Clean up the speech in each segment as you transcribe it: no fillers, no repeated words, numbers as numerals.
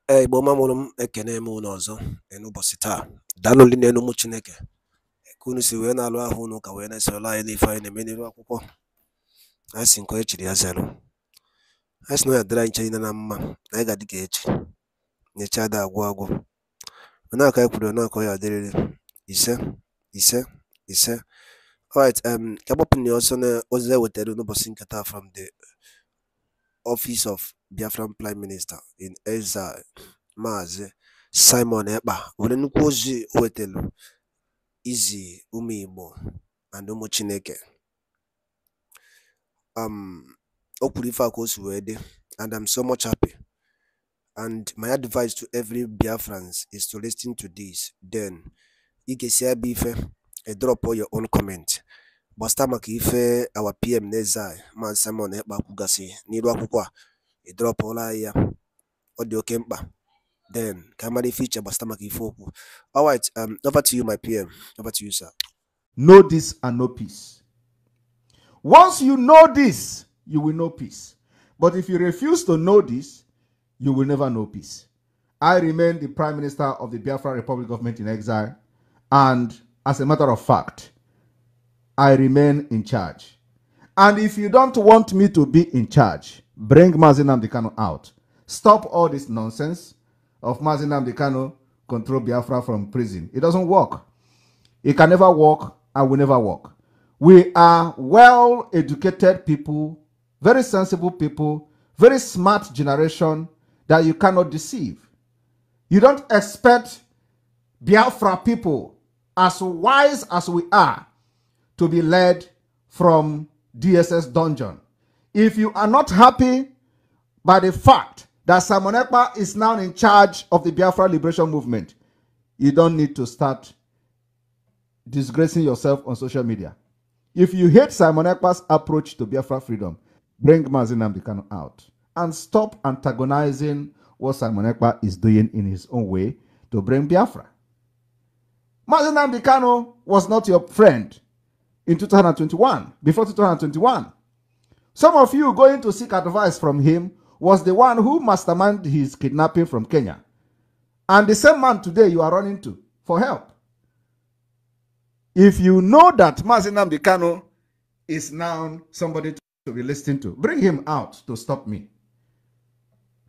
Igbo mamụrụ m ekene m unu ọzọ n'ụbọchị taa. Daalụ ndị na-enu ụmụ Chineke ka unu si wee na-alụ ahụ unu ka wee na-esola anyị n'ife anyị na-eme n'iru akwụkwọ. Anyị si nke echiri ya zelu. Anyị si na ya dịrị anyị nche niile na mma na anyị ga-adị ka echi na-eche ada agwụ agwụ. Mana aka anyị kwuru na aka ya adịrịrị ise ise ise. Alright, ka gbapụ na ọsọ na ozi ewetara n'ụbọchị nke taa from the office of Biafran Prime Minister in exile, Maazị Simon Ekpa, were nnukwu ozi o wetelu izi ụmụ Igbo and ụmụ Chineke. O kwuru ife a ka o si wee dị, and I'm so much happy. And my advice to every Biafrans is to listen to this. Then, you can see ife, drop all your own comment. Basta maka ife our PM n'exile, Maazị Simon Ekpa kwugasi n'iru akwụkwọ a, drop all ya audio kempa. Then camera feature basta maka ife okwu. All right, over to you, my PM. Over to you, sir. Know this and know peace. Once you know this, you will know peace. But if you refuse to know this, you will never know peace. I remain the Prime Minister of the Biafra Republic government in exile, and as a matter of fact, I remain in charge. And if you don't want me to be in charge, bring Mazi Nnamdi Kanu out. Stop all this nonsense of Mazi Nnamdi Kanu control Biafra from prison. It doesn't work. It can never work and will never work. We are well-educated people, very sensible people, very smart generation that you cannot deceive. You don't expect Biafra people, as wise as we are, to be led from DSS dungeon. If you are not happy by the fact that Simon Ekpa is now in charge of the Biafra Liberation Movement, you don't need to start disgracing yourself on social media. If you hate Simon Ekpa's approach to Biafra freedom, bring Mazi Nnamdi Kanu out and stop antagonizing what Simon Ekpa is doing in his own way to bring Biafra. Mazi Nnamdi Kanu was not your friend in 2021, before 2021. Some of you going to seek advice from him was the one who masterminded his kidnapping from Kenya. And the same man today you are running to for help. If you know that Mazi Nnamdi Kanu is now somebody to be listening to, bring him out to stop me.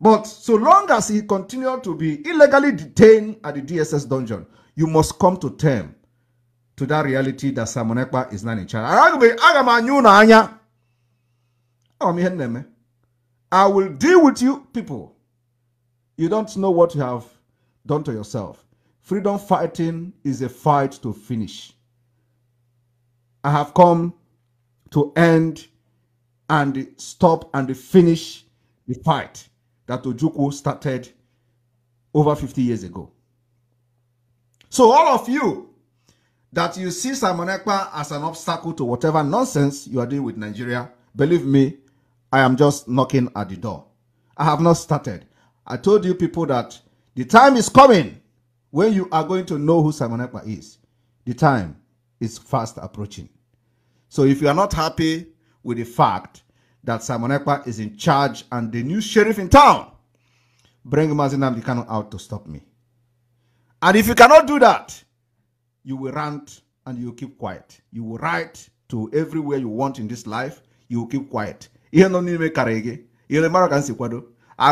But so long as he continues to be illegally detained at the DSS dungeon, you must come to terms to that reality that Simon Ekpa is not in charge. I will deal with you people. You don't know what you have done to yourself. Freedom fighting is a fight to finish. I have come to end and stop and finish the fight that Ojukwu started over 50 years ago. So all of you that you see Simon Ekpa as an obstacle to whatever nonsense you are doing with Nigeria, believe me, I am just knocking at the door. I have not started. I told you people that the time is coming when you are going to know who Simon Ekpa is. The time is fast approaching. So if you are not happy with the fact that Simon Ekpa is in charge and the new sheriff in town, bring Mazi Nnamdi Kanu out to stop me. And if you cannot do that, you will rant and you will keep quiet. You will write to everywhere you want in this life. You will keep quiet. I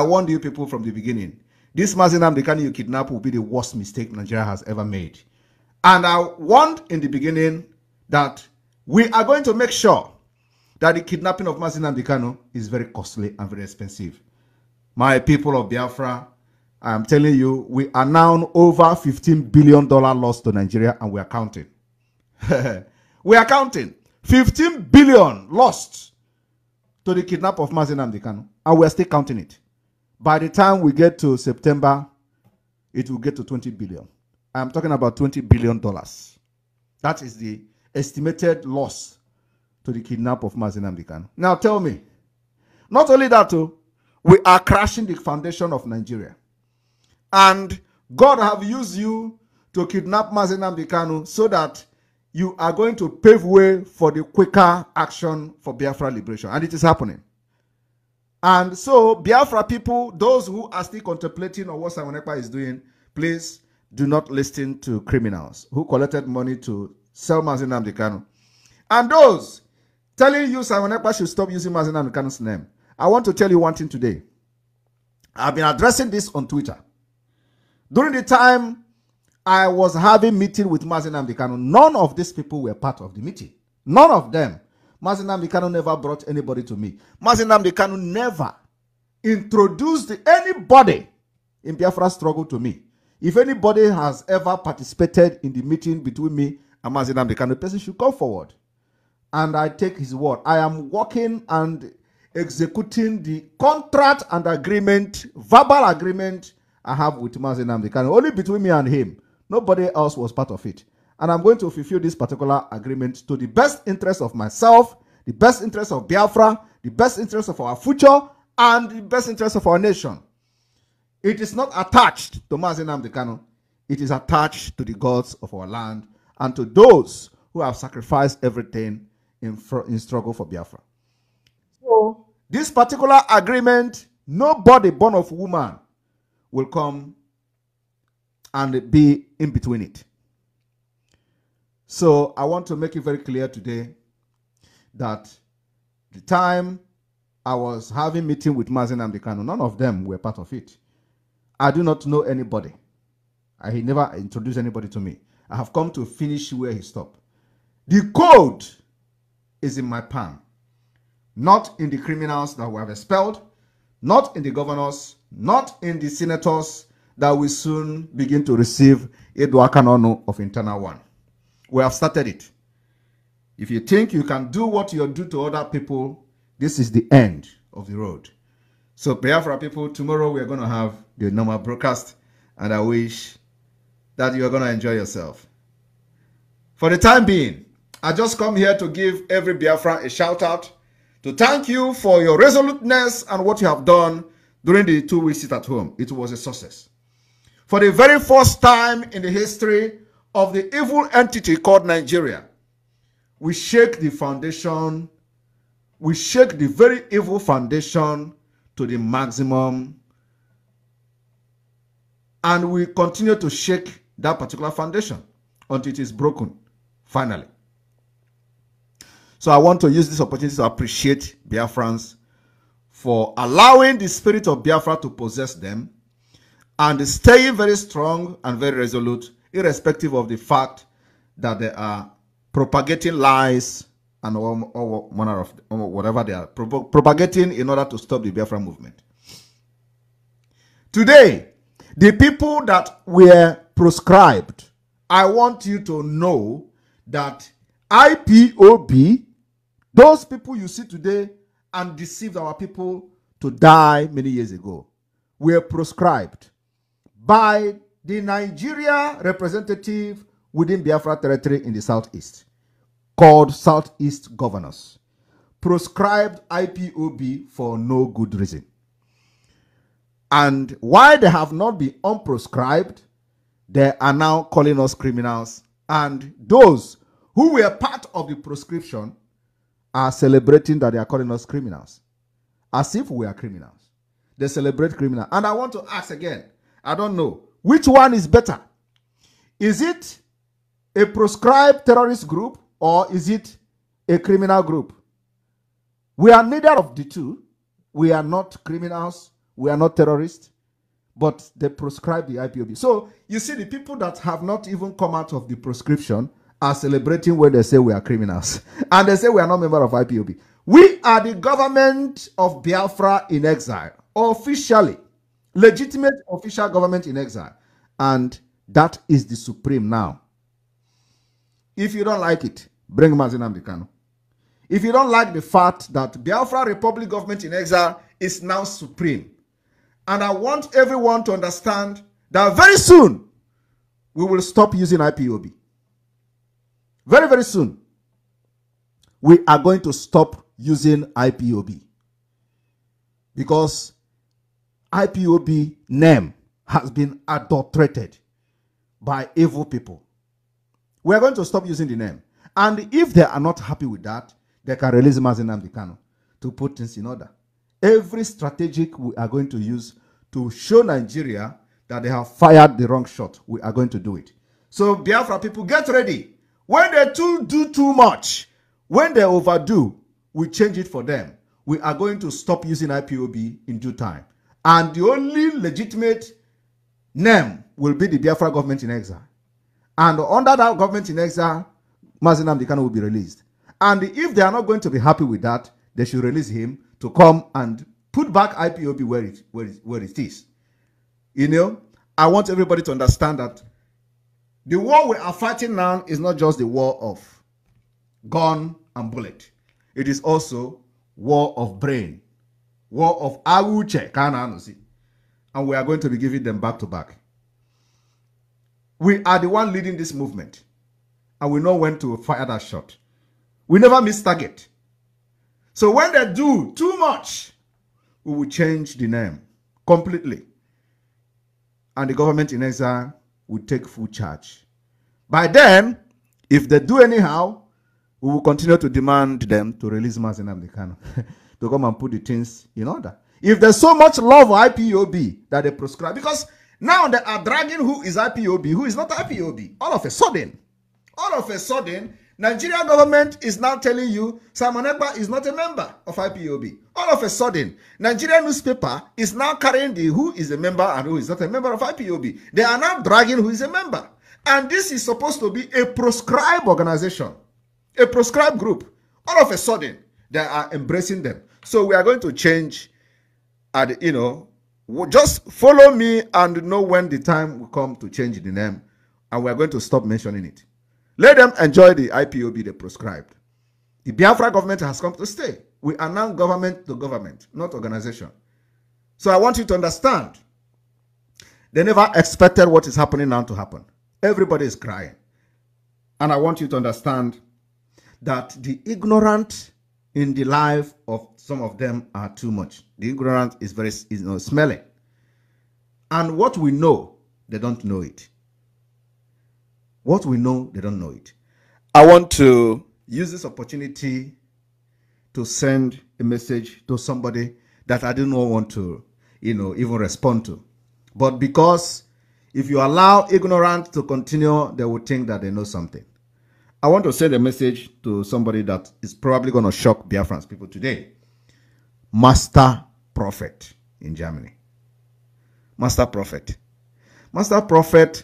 warned you people from the beginning. This Mazi Nnamdi Kanu you kidnap will be the worst mistake Nigeria has ever made. And I warned in the beginning that we are going to make sure that the kidnapping of Mazi Nnamdi Kanu is very costly and very expensive. My people of Biafra, I am telling you, we are now over $15 billion lost to Nigeria, and we are counting. We are counting. 15 billion lost to the kidnap of Mazi Nnamdi Kanu, and we are still counting it. By the time we get to September, it will get to 20 billion. I am talking about $20 billion. That is the estimated loss to the kidnap of Mazi Nnamdi Kanu. Now tell me, not only that, we are crashing the foundation of Nigeria. And God have used you to kidnap Mazi Nnamdi Kanu so that you are going to pave way for the quicker action for Biafra liberation. And it is happening. And so, Biafra people, those who are still contemplating on what Simon Ekpa is doing, please do not listen to criminals who collected money to sell Mazi Nnamdi Kanu. And those telling you Simon Ekpa should stop using Mazi Nnamdi Kanu's name. I want to tell you one thing today. I've been addressing this on Twitter. During the time I was having meeting with Mazi Nnamdi Kanu, none of these people were part of the meeting. None of them. Mazi Nnamdi Kanu never brought anybody to me. Mazi Nnamdi Kanu never introduced anybody in Biafra struggle to me. If anybody has ever participated in the meeting between me and Mazi Nnamdi Kanu, the person should come forward. And I take his word. I am working and executing the contract and agreement, verbal agreement I have with Mazi Nnamdi Kanu. Only between me and him. Nobody else was part of it. And I'm going to fulfill this particular agreement to the best interest of myself, the best interest of Biafra, the best interest of our future, and the best interest of our nation. It is not attached to Mazi Nnamdi Kanu. It is attached to the gods of our land and to those who have sacrificed everything in struggle for Biafra. So, this particular agreement, nobody born of woman will come and be in between it. So I want to make it very clear today that the time I was having meeting with Mazi Nnamdi Kanu, none of them were part of it. I do not know anybody. He never introduced anybody to me. I have come to finish where he stopped. The code is in my palm, not in the criminals that we have expelled, not in the governors, not in the senators that will soon begin to receive Eduakanono of Internal One. We have started it. If you think you can do what you do to other people, this is the end of the road. So, Biafra people, tomorrow we are going to have the normal broadcast, and I wish that you are going to enjoy yourself. For the time being, I just come here to give every Biafra a shout out, to thank you for your resoluteness and what you have done during the 2 weeks sit at home. It was a success. For the very first time in the history of the evil entity called Nigeria, we shake the foundation, we shake the very evil foundation to the maximum, and we continue to shake that particular foundation until it is broken, finally. So I want to use this opportunity to appreciate Biafrans for allowing the spirit of Biafra to possess them and staying very strong and very resolute, irrespective of the fact that they are propagating lies and all manner of whatever they are propagating in order to stop the Biafra movement. Today, the people that were proscribed, I want you to know that IPOB, those people you see today and deceived our people to die many years ago, were proscribed by the Nigeria representative within Biafra territory in the southeast, called Southeast Governors, proscribed IPOB for no good reason. And why they have not been unproscribed, they are now calling us criminals. And those who were part of the proscription are celebrating that they are calling us criminals, as if we are criminals. They celebrate criminal. And I want to ask again, I don't know, which one is better? Is it a proscribed terrorist group or is it a criminal group? We are neither of the two. We are not criminals. We are not terrorists. But they proscribe the IPOB. So you see, the people that have not even come out of the proscription are celebrating when they say we are criminals. And they say we are not members of IPOB. We are the government of Biafra in exile. Officially. Legitimate official government in exile. And that is the supreme now. If you don't like it, bring Mazi Nnamdi Kanu. If you don't like the fact that Biafra Republic government in exile is now supreme, and I want everyone to understand that very soon we will stop using IPOB. Very, very soon we are going to stop using IPOB because IPOB name has been adulterated by evil people. We are going to stop using the name. And if they are not happy with that, they can release Mazi Nnamdi Kanu to put things in order. Every strategic we are going to use to show Nigeria that they have fired the wrong shot, we are going to do it. So Biafra people, get ready. When they do too much, when they overdo, we change it for them. We are going to stop using IPOB in due time. And the only legitimate name will be the Biafra government in exile. And under that government in exile, Mazi Nnamdi Kanu will be released. And if they are not going to be happy with that, they should release him to come and put back IPOB where it is. You know, I want everybody to understand that the war we are fighting now is not just the war of gun and bullet. It is also war of brain, war of awuche, and we are going to be giving them back to back. We are the one leading this movement, and we know when to fire that shot. We never miss target. So when they do too much, we will change the name completely. And the government in exile will take full charge. By then, if they do anyhow, we will continue to demand them to release Mazi Nnamdi Kanu to come and put the things in order. If there's so much love for IPOB that they prescribe, because now they are dragging who is IPOB, who is not IPOB. All of a sudden, Nigeria government is now telling you Simon Ekpa is not a member of IPOB. All of a sudden, Nigerian newspaper is now carrying the who is a member and who is not a member of IPOB. They are now dragging who is a member. And this is supposed to be a proscribed organization, a proscribed group. All of a sudden, they are embracing them. So we are going to change, and just follow me and know when the time will come to change the name, and we are going to stop mentioning it. Let them enjoy the IPOB they prescribed. The Biafra government has come to stay. We are now government to government, not organization. So I want you to understand, they never expected what is happening now to happen. Everybody is crying. And I want you to understand that the ignorant in the life of some of them are too much. The ignorant is very smelly. And what we know, they don't know it. What we know, they don't know it. I want to use this opportunity to send a message to somebody that I didn't want to, even respond to. But because if you allow ignorance to continue, they will think that they know something. I want to send a message to somebody that is probably going to shock Biafrans people today. Master Prophet in Germany. Master Prophet. Master Prophet,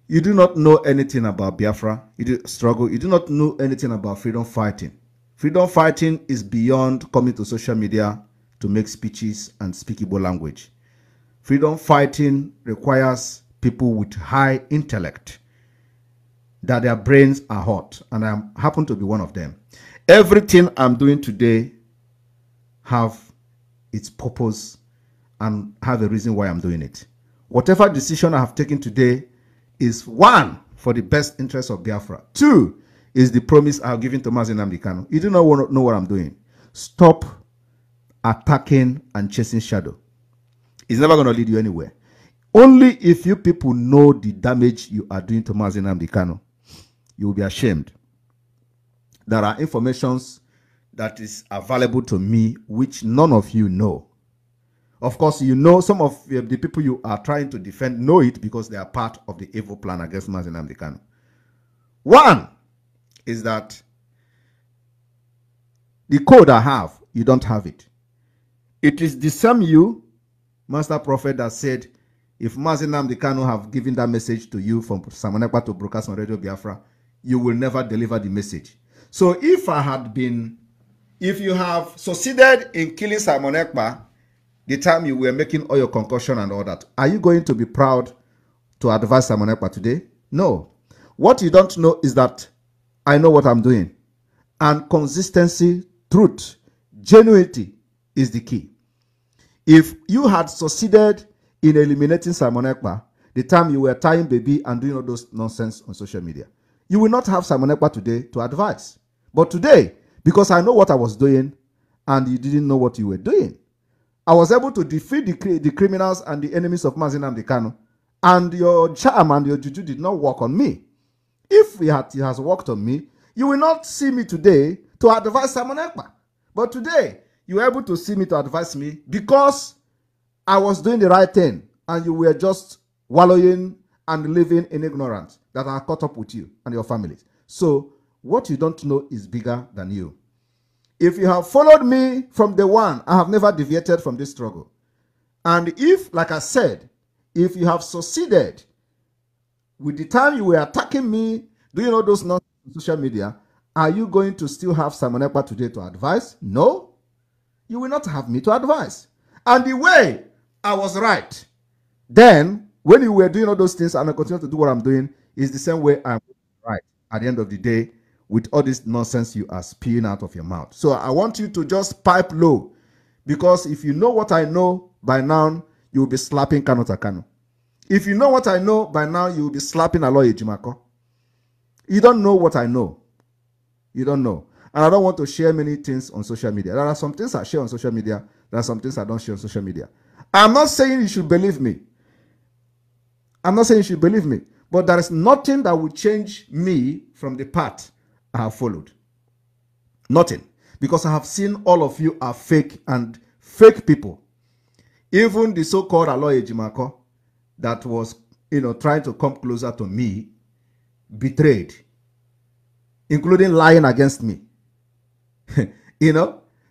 you do not know anything about Biafra. You do not know anything about freedom fighting. Freedom fighting is beyond coming to social media to make speeches and speak Igbo language. Freedom fighting requires people with high intellect, that their brains are hot, and I happen to be one of them. Everything I'm doing today have its purpose and have a reason why I'm doing it. Whatever decision I have taken today is, one, for the best interest of Biafra. Two, is the promise I've given to Mazi Nnamdi Kanu. You do not want to know what I'm doing. Stop attacking and chasing shadow. It's never going to lead you anywhere. Only if you people know the damage you are doing to Mazi Nnamdi Kanu, you will be ashamed. There are informations that is available to me which none of you know. Of course, you know some of the people you are trying to defend know it because they are part of the evil plan against Mazi Nnamdi Kanu. One is that the code I have, you don't have it. It is the same you, Master Prophet, that said, if Mazi Nnamdi Kanu have given that message to you from Simon Ekpa to broadcast on Radio Biafra, you will never deliver the message. So if you have succeeded in killing Simon Ekpa, the time you were making all your concussion and all that, are you going to be proud to advise Simon Ekpa today? No. What you don't know is that I know what I'm doing. And consistency, truth, genuinity is the key. If you had succeeded in eliminating Simon Ekpa, the time you were tying baby and doing all those nonsense on social media, you will not have Simon Ekpa today to advise. But today, because I know what I was doing and you didn't know what you were doing, I was able to defeat the criminals and the enemies of Mazi Nnamdi Kanu, and your charm and your juju did not work on me. If it has worked on me, you will not see me today to advise Simon Ekpa. But today, You were able to see me to advise me because I was doing the right thing and you were just wallowing and living in ignorance that I caught up with you and your families. So what you don't know is bigger than you. If you have followed me from the one, I have never deviated from this struggle. And if, like I said, if you have succeeded with the time you were attacking me, do you know those nonsense on social media? Are you going to still have Simon Ekpa today to advise? No, you will not have me to advise. And the way I was right, then when you were doing all those things and I continue to do what I'm doing, is the same way I'm right at the end of the day with all this nonsense you are spewing out of your mouth. So I want you to just pipe low, because if you know what I know by now, you will be slapping Kano Takano. If you know what I know by now, you will be slapping Aloy Ejimako. You don't know what I know. You don't know. And I don't want to share many things on social media. There are some things I share on social media. There are some things I don't share on social media. I'm not saying you should believe me. I'm not saying you should believe me. But there is nothing that will change me from the path I have followed. Nothing. Because I have seen all of you are fake and fake people. Even the so-called Aloy Ejimako that was, trying to come closer to me, betrayed, including lying against me.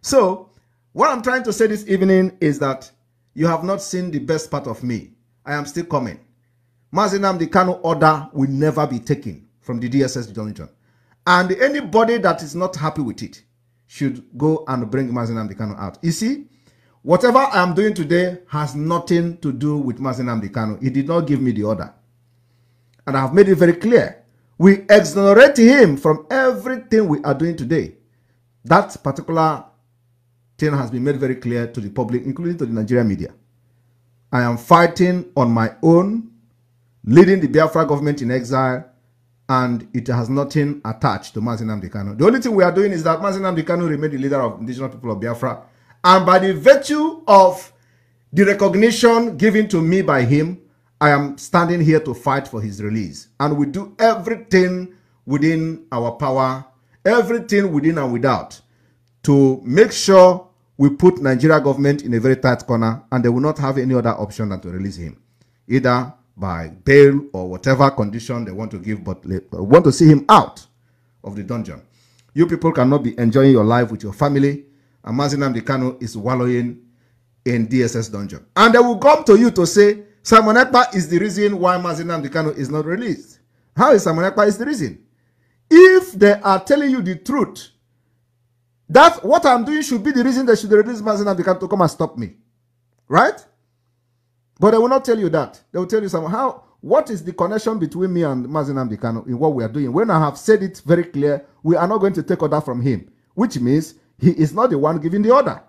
So what I'm trying to say this evening is that you have not seen the best part of me. I am still coming. Mazi Nnamdi Kanu order will never be taken from the DSS dungeon. And anybody that is not happy with it should go and bring Mazi Nnamdi Kanu out. You see, whatever I am doing today has nothing to do with Mazi Nnamdi Kanu. He did not give me the order. And I have made it very clear. We exonerate him from everything we are doing today. That particular thing has been made very clear to the public, including to the Nigerian media. I am fighting on my own, leading the Biafra government in exile, and it has nothing attached to Mazi Nnamdi Kanu. The only thing we are doing is that Mazi Nnamdi Kanu remained the leader of indigenous people of Biafra, and by the virtue of the recognition given to me by him, I am standing here to fight for his release. And we do everything within our power, everything within and without, to make sure we put Nigeria government in a very tight corner, and they will not have any other option than to release him, either by bail or whatever condition they want to give, but they want to see him out of the dungeon. You people cannot be enjoying your life with your family, and Mazi Nnamdi Kanu is wallowing in DSS dungeon. And they will come to you to say, Simon Ekpa is the reason why Mazi Nnamdi Kanu is not released. How is Simon Ekpa is the reason? If they are telling you the truth, that what I'm doing should be the reason they should release Mazi Nnamdi Kanu to come and stop me. Right? But they will not tell you that. They will tell you somehow, what is the connection between me and Mazi Nnamdi Kanu in what we are doing? When I have said it very clear, we are not going to take order from him, which means he is not the one giving the order.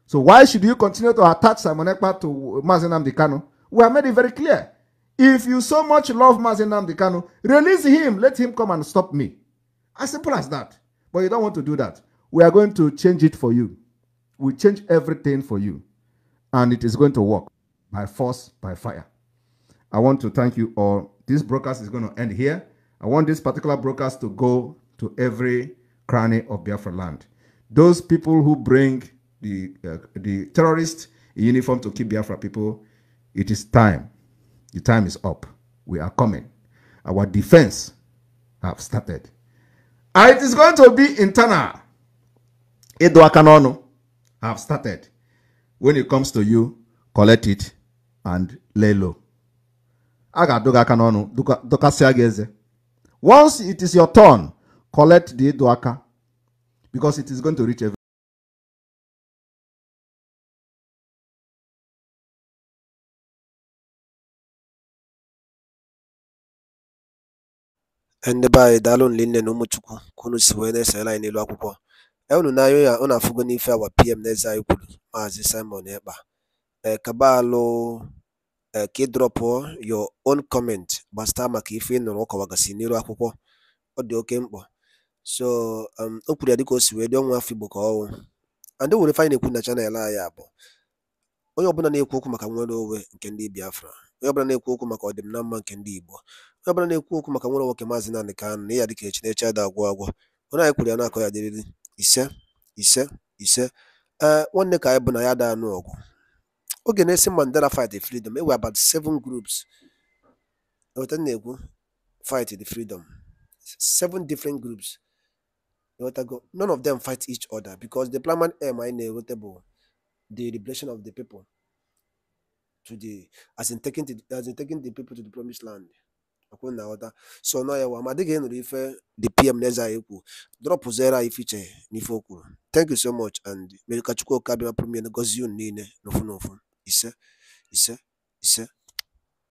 So why should you continue to attach Simon Ekpa to Mazi Nnamdi Kanu? We have made it very clear. If you so much love Mazi Nnamdi Kanu, release him. Let him come and stop me. As simple as that. But you don't want to do that. We are going to change it for you. We change everything for you. And it is going to work by force, by fire. I want to thank you all. This broadcast is going to end here. I want this particular broadcast to go to every cranny of Biafra land. Those people who bring the terrorists in uniform to keep Biafra people, it is time. The time is up. We are coming. Our defense have started. And it is going to be internal. Edoakanono have started. When it comes to you, collect it and lay low. Once it is your turn, collect the Edoaka, because it is going to reach every. Ndị be anyị daalụ nlinne na ụmụchukwu ka unu si wee na-esere anyị n'elu akwụkwọ. Unu na-anya ya unu afụgo n'ife awa PM n'eze anyị kwuru Maazị Simon Ekpa. Kabalụ ka ị drọpụ your own comment gbasara maka ife ị nụrụ ọkọwagasị n'elu akwụkwọ. Ọ dị oke mkpa. So o kwuru ya dịka o si wee dị ọnwa afọ Igbo ka ọwụ. And o nwere ife anyị na-ekwu na chanel anyị abụ. Onye ọbụla na-ekwu okwu maka nnwere onwe nke ndị Biafra. Onye ọbụla na-ekwu okwu maka ọdịmma nke ndị Igbo. Onye ọbụla na-ekwu okwu maka nwere nwoke Maazị Nnamdi Kanu na ya dịka echi na-eche ada agwụ agwọ. Onye anyị kwuru ya na-akọ ya dịrịrị ise nwanne ka anyị bụ na ya da anụ ọgụ oge na-esi Mandela fight the freedom were about 7 groups na-ekwu fight the freedom 7 different groups. None of them fight each other because the primary aim anyị na-enweta bụ the liberation of the people to the as in taking the people to the promised land. So na ya wa ma dịghị nụrụ ife the PM na-eze anyị kwu drop zero anyị fiche n'ife o kwuru. Thank you so much and may ka Chukwu ka bịa premier gozie unu niile n'ofu n'ofu. Ise